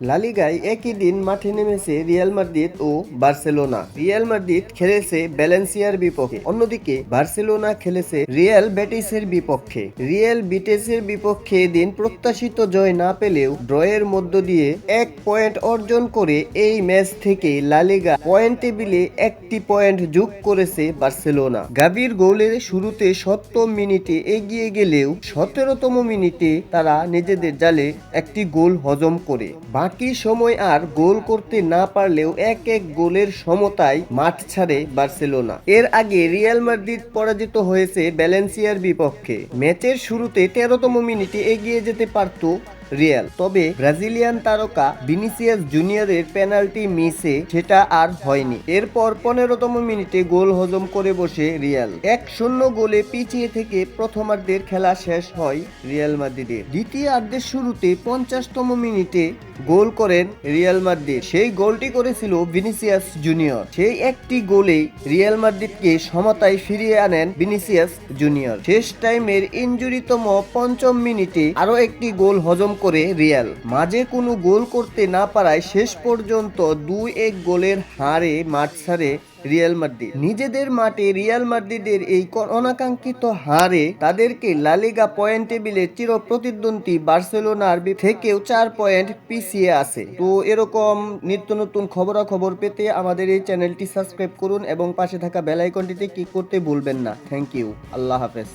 লা লিগায় একই দিন মাঠে নেমেছে রিয়াল মাদ্রিদ ও বার্সেলোনা। রিয়াল মাদ্রিদ খেলেছে ভ্যালেন্সিয়ার বিপক্ষে, অন্যদিকে বার্সেলোনা খেলেছে রিয়াল বেটিসের বিপক্ষে। রিয়াল বেটিসের বিপক্ষে এদিন প্রত্যাশিত জয় না পেলেও ড্রয়ের মধ্য দিয়ে 1 পয়েন্ট অর্জন করে এই ম্যাচ থেকে লা লিগা পয়েন্ট টেবিলে একটি পয়েন্ট যোগ করেছে বার্সেলোনা। গাভির গোলের শুরুতে 70 মিনিটে এগিয়ে গেলেও 17তম মিনিটে তারা নিজেদের জালে একটি গোল হজম করে বাকি সময় আর গোল করতে না পারলেও এক এক গোলের সমতায় মাঠ ছাড়ে বার্সেলোনা। এর আগে রিয়াল মাদ্রিদ পরাজিত হয়েছে ভ্যালেন্সিয়ার বিপক্ষে। ম্যাচের শুরুতে 13তম মিনিটে এগিয়ে যেতে পারত রিয়াল, তবে ব্রাজিলিয়ান তারকা ভিনিসিয়াস জুনিয়রের পেনাল্টি মিসে সেটা আর হয়নি। এরপর 15তম মিনিটে গোল হজম করে বসে রিয়াল। 1-0 গোলে পিছিয়ে থেকে প্রথমার্ধের খেলা শেষ হয় রিয়াল মাদ্রিদের। দ্বিতীয়ার্ধের শুরুতে 50তম মিনিটে গোল করেন রিয়াল মাদ্রিদ। সেই গোলটি করেছিল ভিনিসিয়াস জুনিয়র। সেই একটি গোলেই রিয়াল মাদ্রিদকে সমতায় ফিরিয়ে আনেন ভিনিসিয়াস জুনিয়র। শেষ টাইমের ইনজুরিতম 5ম মিনিটে আরো একটি গোল হজম করে রিয়াল। মাঝে কোনো গোল করতে না পারায় শেষ পর্যন্ত 2-1 গোলের হারে মাঠ ছাড়ে রিয়াল মাদ্রিদ। নিজেদের মাঠে রিয়াল মাদ্রিদের এই অনাকাঙ্ক্ষিত হারে তাদেরকে লা লিগা পয়েন্ট টেবিলে চির প্রতিদ্বন্দ্বী বার্সেলোনার থেকেও 4 পয়েন্ট পিছিয়ে আছে। তো এরকম নিত্য নতুন খবরাখবর পেতে আমাদের এই চ্যানেলটি সাবস্ক্রাইব করুন এবং পাশে থাকা বেল আইকনটিতে ক্লিক করতে ভুলবেন না। Thank you. আল্লাহ হাফেজ।